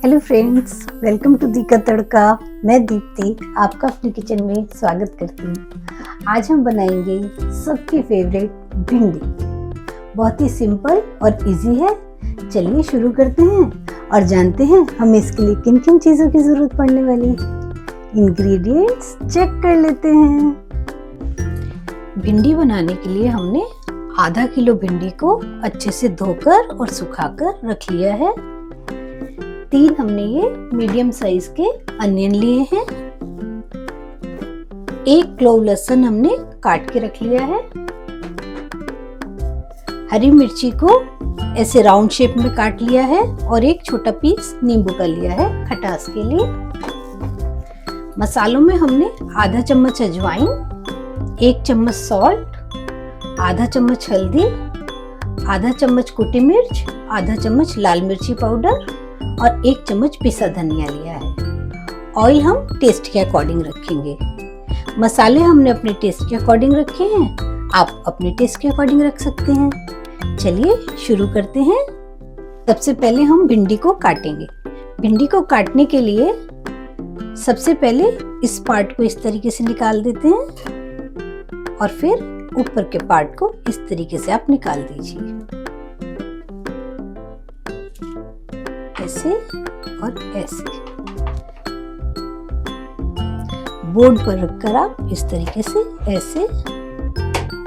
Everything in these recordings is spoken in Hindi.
हेलो फ्रेंड्स, वेलकम टू दी का तड़का। मैं दीप्ति आपका अपने किचन में स्वागत करती हूँ। आज हम बनाएंगे सबकी फेवरेट भिंडी। बहुत ही सिंपल और इजी है। चलिए शुरू करते हैं और जानते हैं हमें इसके लिए किन किन चीज़ों की ज़रूरत पड़ने वाली। इंग्रेडिएंट्स चेक कर लेते हैं। भिंडी बनाने के लिए हमने आधा किलो भिंडी को अच्छे से धोकर और सुखाकर रख लिया है। 3 हमने ये मीडियम साइज के अनियन लिए हैं। 1 क्लोव लहसुन हमने काट के रख लिया है। हरी मिर्ची को ऐसे राउंड शेप में काट लिया है और एक छोटा पीस नींबू का लिया है खटास के लिए। मसालों में हमने आधा चम्मच अजवाइन, 1 चम्मच सॉल्ट, आधा चम्मच हल्दी, आधा चम्मच कुटी मिर्च, आधा चम्मच लाल मिर्ची पाउडर और 1 चम्मच पिसा धनिया लिया है। ऑयल हम टेस्ट के अकॉर्डिंग रखेंगे। मसाले हमने अपने टेस्ट के अकॉर्डिंग रखे हैं, आप अपने टेस्ट के अकॉर्डिंग रख सकते हैं। चलिए शुरू करते हैं। सबसे पहले हम भिंडी को काटेंगे। भिंडी को काटने के लिए सबसे पहले इस पार्ट को इस तरीके से निकाल देते हैं और फिर ऊपर के पार्ट को इस तरीके से आप निकाल दीजिए, ऐसे और ऐसे। बोर्ड पर रखकर आप इस तरीके से ऐसे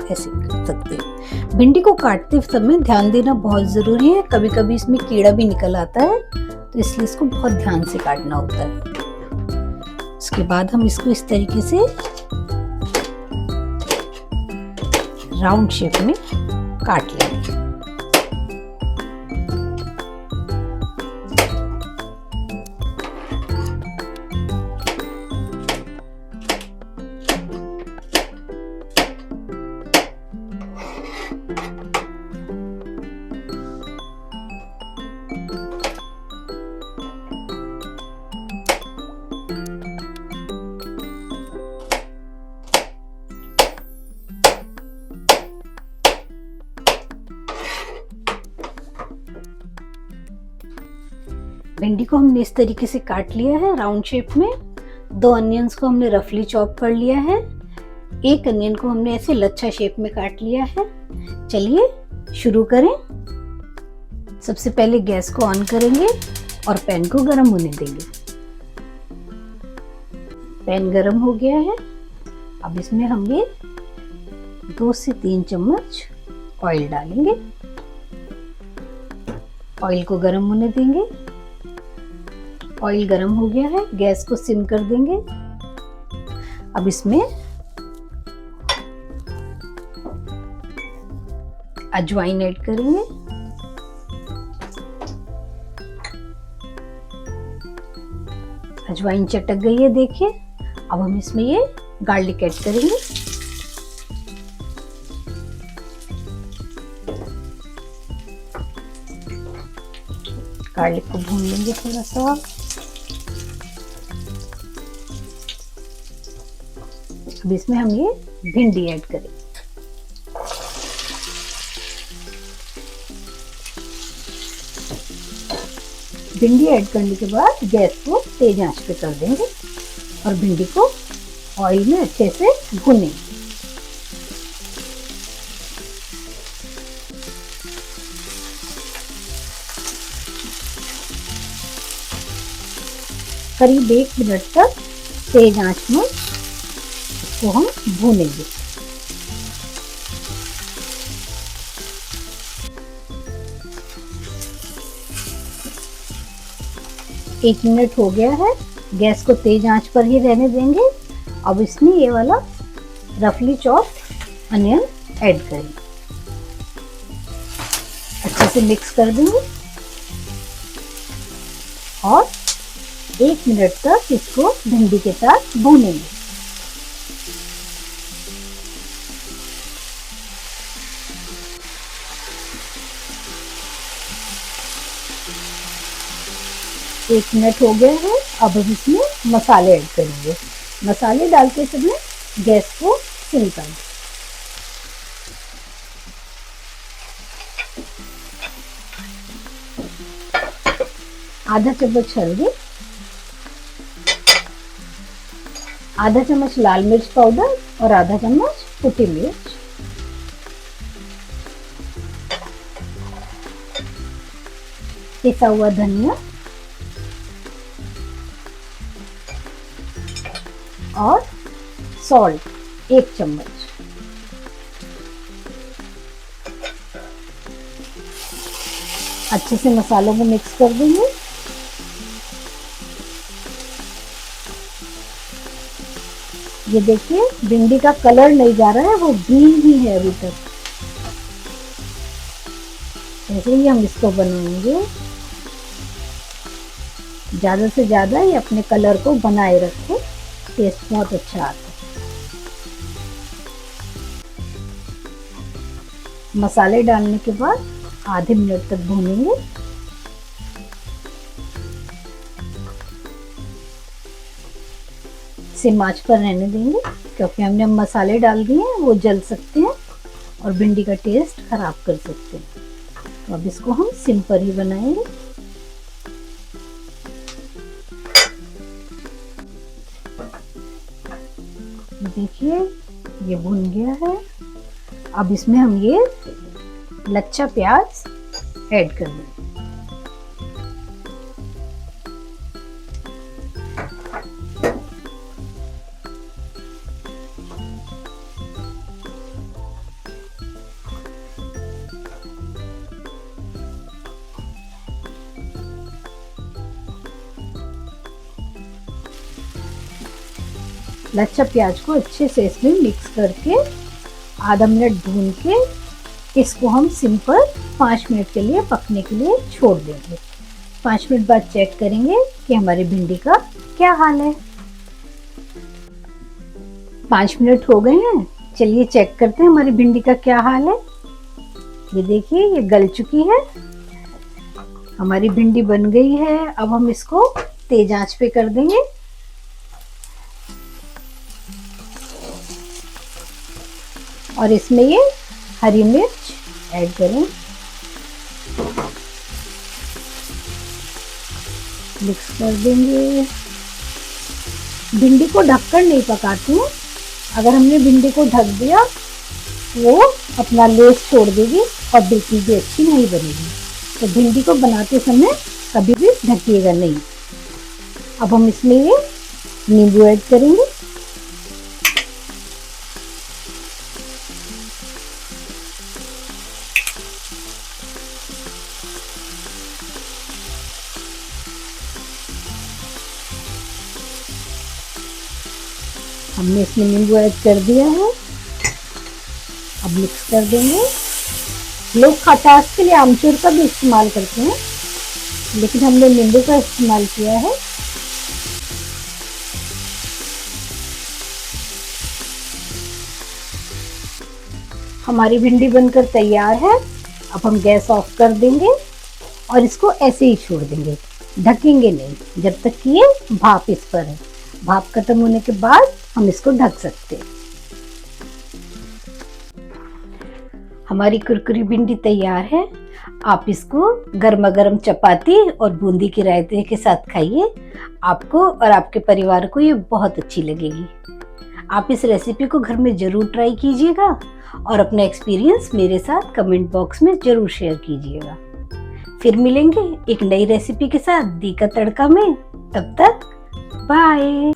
ऐसे कर सकते हैं। भिंडी को काटते समय ध्यान देना बहुत जरूरी है। कभी कभी इसमें कीड़ा भी निकल आता है, तो इसलिए इसको बहुत ध्यान से काटना होता है। उसके बाद हम इसको इस तरीके से राउंड शेप में काट लेंगे। भिंडी को हमने इस तरीके से काट लिया है राउंड शेप में। 2 अनियंस को हमने रफली चॉप कर लिया है। 1 अनियन को हमने ऐसे लच्छा शेप में काट लिया है। चलिए शुरू करें। सबसे पहले गैस को ऑन करेंगे और पैन को गर्म होने देंगे। पैन गर्म हो गया है। अब इसमें हम ये 2 से 3 चम्मच ऑयल डालेंगे। ऑयल को गर्म होने देंगे। ऑयल गर्म हो गया है, गैस को सिम कर देंगे। अब इसमें अजवाइन ऐड करेंगे। अजवाइन चटक गई है, देखिए। अब हम इसमें ये गार्लिक ऐड करेंगे। गार्लिक को भून लेंगे थोड़ा सा। अब इसमें हम ये भिंडी ऐड करेंगे। भिंडी ऐड करने के बाद गैस को तेज आंच पे कर देंगे और भिंडी को ऑयल में अच्छे से भूनेंगे। करीब 1 मिनट तक तेज आंच में इसको हम भूनेंगे। एक मिनट हो गया है, गैस को तेज आंच पर ही रहने देंगे। अब इसमें ये वाला रफली चॉप्ड अनियन ऐड करेंगे। अच्छे से मिक्स कर देंगे और 1 मिनट तक इसको भिंडी के साथ भूनेंगे। एक मिनट हो गया है। अब हम इसमें मसाले ऐड करेंगे। मसाले डालते समय गैस को सिम कर दें। आधा चम्मच हल्दी, आधा चम्मच लाल मिर्च पाउडर और आधा चम्मच कुटी मिर्च, पिसा हुआ धनिया और सॉल्ट 1 चम्मच। अच्छे से मसालों को मिक्स कर देंगे। ये देखिए भिंडी का कलर नहीं जा रहा है, वो ग्रीन ही है अभी तक। ऐसे ही हम इसको बनाएंगे, ज्यादा से ज्यादा ये अपने कलर को बनाए रखें, टेस्ट बहुत अच्छा आता है। मसाले डालने के बाद आधे मिनट तक भूनेंगे। सिम आंच पर रहने देंगे, क्योंकि हमने मसाले डाल दिए हैं, वो जल सकते हैं और भिंडी का टेस्ट खराब कर सकते हैं। तो अब इसको हम सिम पर ही बनाएंगे। देखिए ये भुन गया है। अब इसमें हम ये लच्छा प्याज ऐड कर देंगे। लच्छा प्याज को अच्छे से इसमें मिक्स करके आधा मिनट भून के इसको हम सिम पर 5 मिनट के लिए पकने के लिए छोड़ देंगे। 5 मिनट बाद चेक करेंगे कि हमारी भिंडी का क्या हाल है। 5 मिनट हो गए हैं, चलिए चेक करते हैं हमारी भिंडी का क्या हाल है। ये देखिए ये गल चुकी है, हमारी भिंडी बन गई है। अब हम इसको तेज आंच पे कर देंगे। और इसमें ये हरी मिर्च ऐड करें, मिक्स कर देंगे। भिंडी को ढककर नहीं पकाते हैं, अगर हमने भिंडी को ढक दिया वो अपना लेस छोड़ देगी और बिल्कुल भी अच्छी नहीं बनेगी। तो भिंडी को बनाते समय कभी भी ढकिएगा नहीं। अब हम इसमें ये नींबू ऐड करेंगे। हमने इसमें नींबू ऐड कर दिया है। अब मिक्स कर देंगे। लोग खटास के लिए आमचूर का भी इस्तेमाल करते हैं, लेकिन हमने नींबू का इस्तेमाल किया है। हमारी भिंडी बनकर तैयार है। अब हम गैस ऑफ कर देंगे और इसको ऐसे ही छोड़ देंगे, ढकेंगे नहीं जब तक कि ये भाप इस पर है। भाप खत्म होने के बाद हम इसको ढक सकते हैं। हमारी कुरकुरी भिंडी तैयार है। आप इसको गर्मा गर्म चपाती और बूंदी के रायते के साथ खाइए। आपको और आपके परिवार को ये बहुत अच्छी लगेगी। आप इस रेसिपी को घर में जरूर ट्राई कीजिएगा और अपना एक्सपीरियंस मेरे साथ कमेंट बॉक्स में जरूर शेयर कीजिएगा। फिर मिलेंगे एक नई रेसिपी के साथ दी का तड़का में। तब तक बाय।